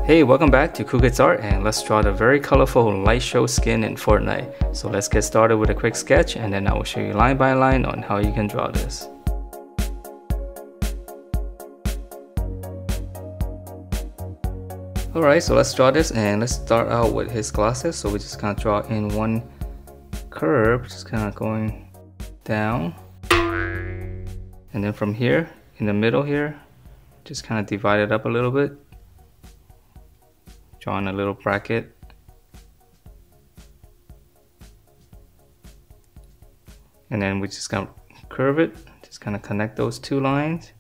Hey, welcome back to Coolkids Art, and let's draw the very colorful light show skin in Fortnite. So let's get started with a quick sketch, and then I will show you line by line on how you can draw this. Alright, so let's draw this, and let's start out with his glasses. So we just kind of draw in one curve, just kind of going down. And then from here, in the middle here, just kind of divide it up a little bit. Drawing a little bracket. And then we just gonna curve it, just kind of connect those two lines.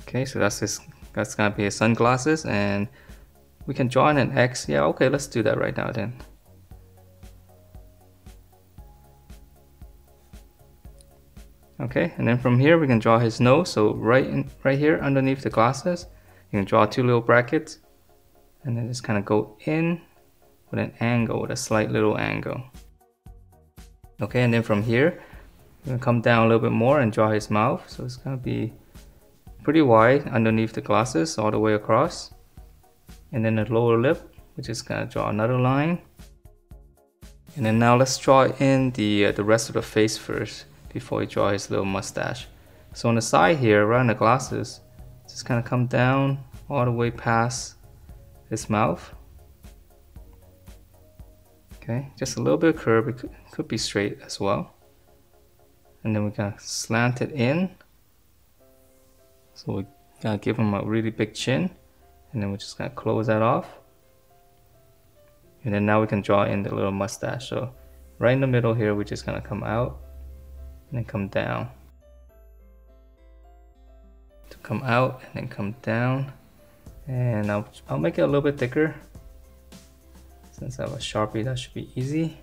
Okay, so that's gonna be his sunglasses, and we can draw in an X. Yeah, okay, let's do that right now then. Okay, and then from here we can draw his nose. So right here underneath the glasses, you can draw two little brackets, and then just kind of go in with an angle, with a slight little angle. Okay, and then from here, we're gonna come down a little bit more and draw his mouth. So it's gonna be pretty wide underneath the glasses all the way across. And then the lower lip, we're just gonna draw another line. And then now let's draw in the rest of the face first, before we draw his little mustache. So on the side here, around the glasses, just kind of come down all the way past his mouth. Okay, just a little bit of curve. It could be straight as well. And then we're gonna slant it in. So we're gonna give him a really big chin, and then we're just gonna close that off. And then now we can draw in the little mustache. So right in the middle here, we're just gonna come out and then come down. To come out and then come down. And I'll make it a little bit thicker. Since I have a Sharpie, that should be easy.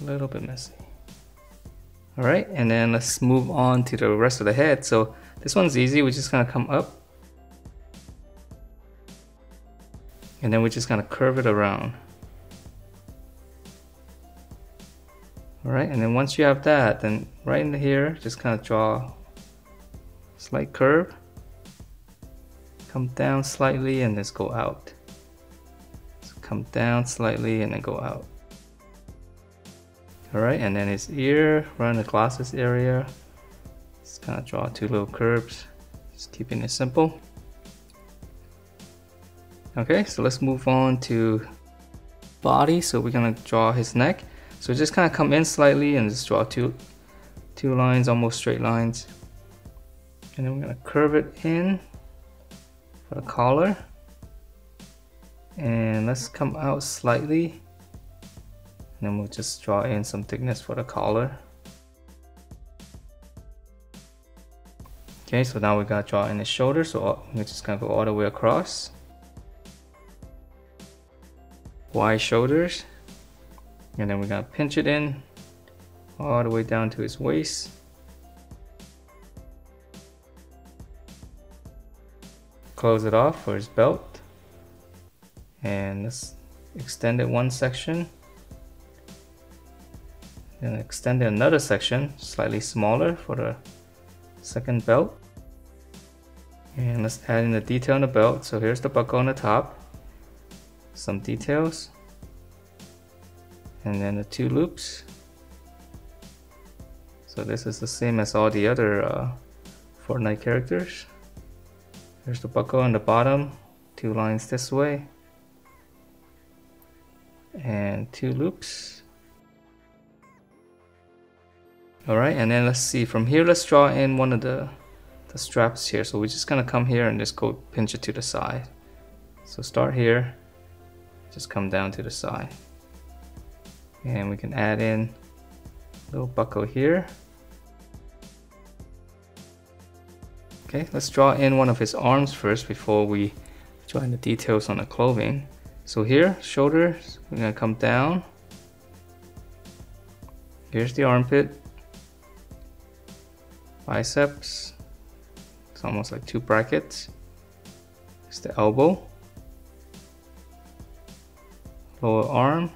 A little bit messy. Alright, and then let's move on to the rest of the head. So this one's easy. We're just gonna come up, and then we're just gonna curve it around. Alright, and then once you have that, then right in here, just kind of draw a slight curve. Come down slightly and just go out. So come down slightly and then go out. Alright, and then his ear, around the glasses area, just kind of draw two little curves, just keeping it simple. Okay, so let's move on to body. So we're gonna draw his neck. So just kind of come in slightly and just draw two lines, almost straight lines. And then we're gonna curve it in for the collar. And let's come out slightly. And then we'll just draw in some thickness for the collar. Okay, so now we gotta draw in his shoulder. So we're just gonna go all the way across. Wide shoulders, and then we're gonna pinch it in all the way down to his waist. Close it off for his belt, and let's extend it one section, then extend it another section slightly smaller for the second belt. And let's add in the detail on the belt. So here's the buckle on the top, some details, and then the two loops. So this is the same as all the other Fortnite characters. There's the buckle on the bottom, two lines this way, and two loops. Alright, and then let's see, from here let's draw in one of the straps here. So we're just gonna come here and just go pinch it to the side. So start here, just come down to the side, and we can add in a little buckle here. Okay, let's draw in one of his arms first before we draw in the details on the clothing. So here, shoulders, we're gonna come down. Here's the armpit, biceps, it's almost like two brackets. It's the elbow, lower arm,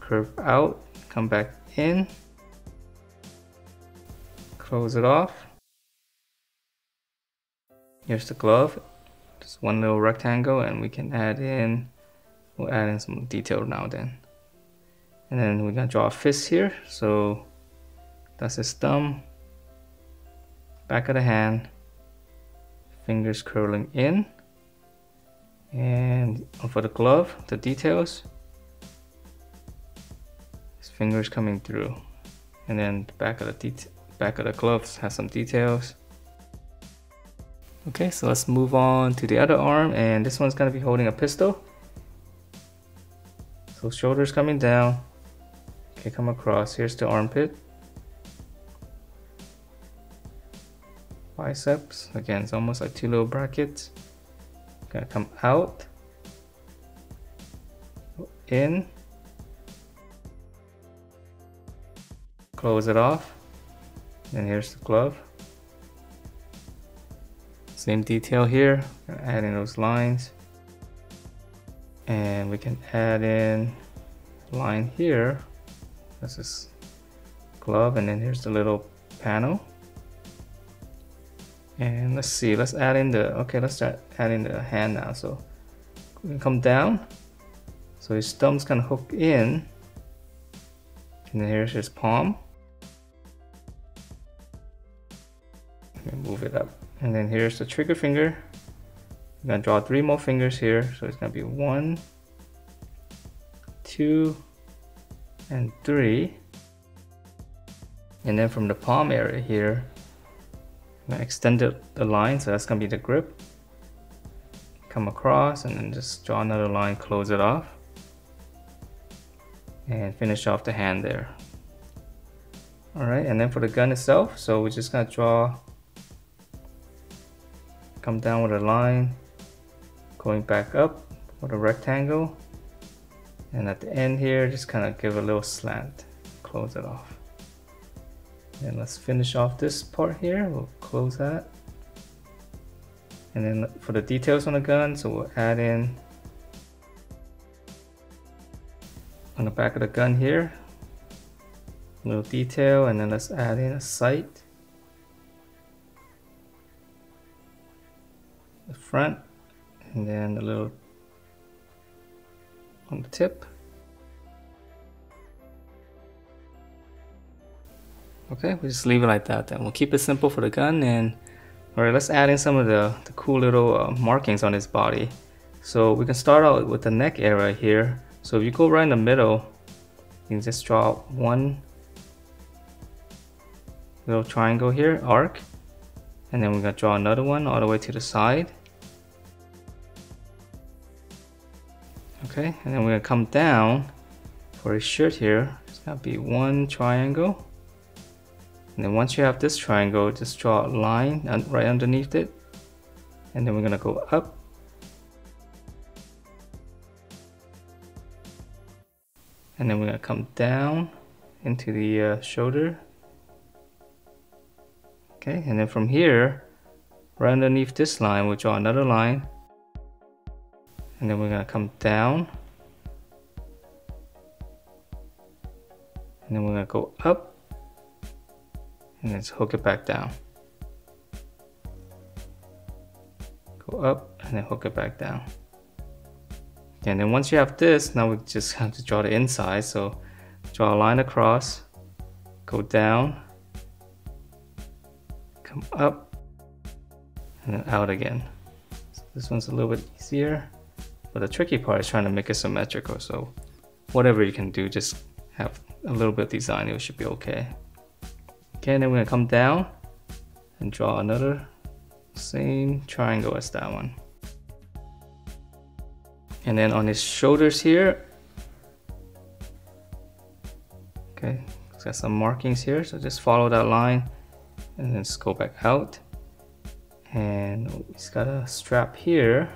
curve out, come back in, close it off. Here's the glove, just one little rectangle, and we can we'll add in some detail now then. And then we're gonna draw a fist here, so that's his thumb, back of the hand, fingers curling in, and for the glove, the details, his fingers coming through, and then the back of the gloves has some details. Okay, so let's move on to the other arm, and this one's gonna be holding a pistol. So shoulders coming down, okay, come across. Here's the armpit, biceps. Again, it's almost like two little brackets. Gonna come out, in, close it off, and here's the glove. Same detail here, add in those lines, and we can add in a line here. This is glove, and then here's the little panel. And let's see, let's add in let's start adding the hand now. So we can come down, so his thumb's gonna hook in, and then here's his palm. Move it up, and then here's the trigger finger. I'm gonna draw 3 more fingers here, so it's gonna be 1, 2, and 3. And then from the palm area here, I'm gonna extend the line, so that's gonna be the grip. Come across, and then just draw another line, close it off, and finish off the hand there. Alright, and then for the gun itself, so we're just gonna come down with a line, going back up with a rectangle, and at the end here, just kind of give a little slant, close it off. And let's finish off this part here. We'll close that, and then for the details on the gun, so we'll add in on the back of the gun here, a little detail, and then let's add in a sight, the front, and then a little on the tip. Okay, we'll just leave it like that then. We'll keep it simple for the gun. And alright, let's add in some of the cool little markings on his body. So we can start out with the neck area here. So if you go right in the middle, you can just draw one little triangle here, arc, and then we're gonna draw another one all the way to the side. Okay, and then we're gonna come down for his shirt here. It's gonna be one triangle, and then once you have this triangle, just draw a line right underneath it, and then we're gonna go up, and then we're gonna come down into the shoulder. Okay, and then from here, right underneath this line, we'll draw another line, and then we're gonna come down, and then we're gonna go up, and then just hook it back down. Go up, and then hook it back down. And then once you have this, now we just have to draw the inside. So draw a line across, go down, come up, and then out again. So this one's a little bit easier, but the tricky part is trying to make it symmetrical. So whatever you can do, just have a little bit of design, it should be okay. Okay, and then we're gonna come down and draw another same triangle as that one. And then on his shoulders here, okay, it's got some markings here, so just follow that line and then just go back out. And he's got a strap here,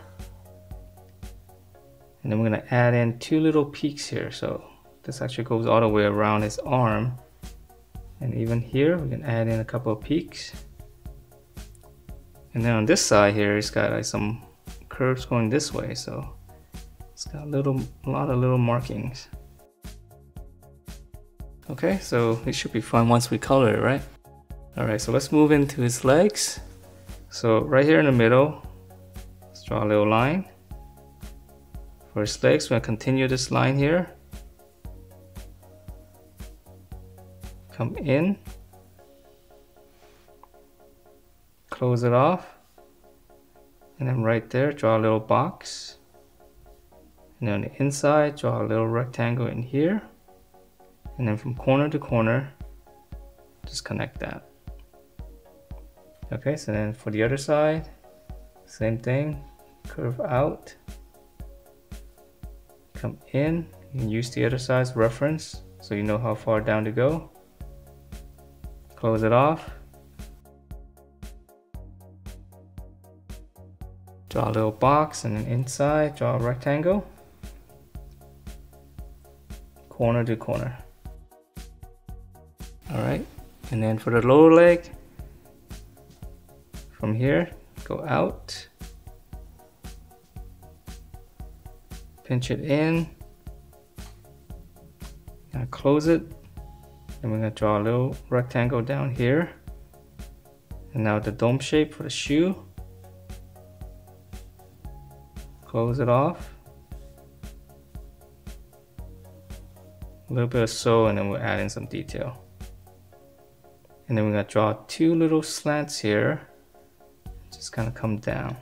and then we're gonna add in 2 little peaks here. So this actually goes all the way around his arm, and even here we can add in a couple of peaks. And then on this side here, it's got like some curves going this way, so it's got a lot of little markings. Okay, so it should be fun once we color it, right? Alright, so let's move into his legs. So right here in the middle, let's draw a little line. For his legs, we're going to continue this line here. Come in. Close it off. And then right there, draw a little box. And then on the inside, draw a little rectangle in here. And then from corner to corner, just connect that. Okay, so then for the other side, same thing, curve out, come in, you can use the other side's reference so you know how far down to go. Close it off. Draw a little box and then inside, draw a rectangle. Corner to corner. Alright, and then for the lower leg, from here, go out, pinch it in, now close it, and we're going to draw a little rectangle down here. And now the dome shape for the shoe, close it off, a little bit of sew, and then we'll add in some detail. And then we're going to draw two little slants here, just kind of come down.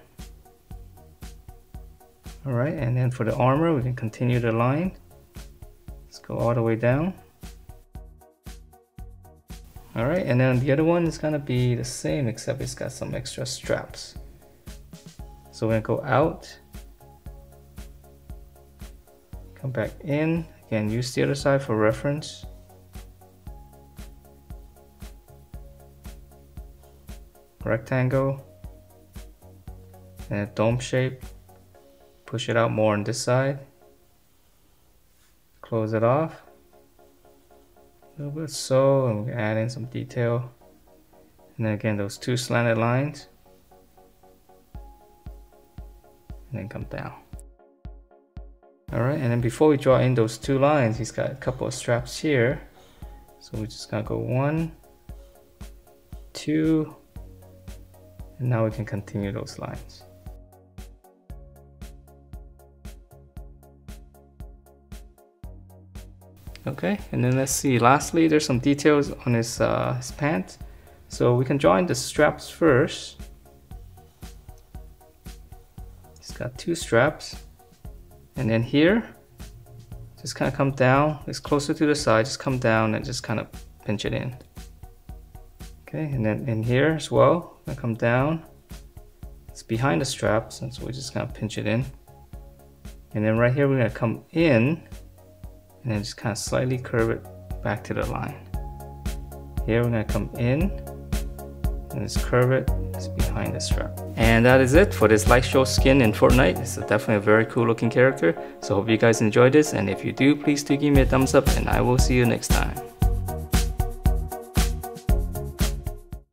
Alright, and then for the armor, we can continue the line. Let's go all the way down. Alright, and then the other one is going to be the same, except it's got some extra straps. So we're going to go out, come back in, again use the other side for reference. Rectangle, and a dome shape, push it out more on this side, close it off, a little bit so, and we can add in some detail, and then again those two slanted lines, and then come down. Alright, and then before we draw in those two lines, he's got a couple of straps here, so we're just gonna go 1, 2, and now we can continue those lines. Okay, and then let's see, lastly there's some details on his pants. So we can draw in the straps first. He's got two straps. And then here, just kind of come down, it's closer to the side, just come down and just kind of pinch it in. Okay, and then in here as well, I'm gonna come down. It's behind the straps, and so we're just gonna pinch it in. And then right here, we're gonna come in, and then just kind of slightly curve it back to the line. Here, we're gonna come in, and just curve it, it's behind the strap. And that is it for this Lightshow skin in Fortnite. It's definitely a very cool looking character. So hope you guys enjoyed this, and if you do, please do give me a thumbs up, and I will see you next time.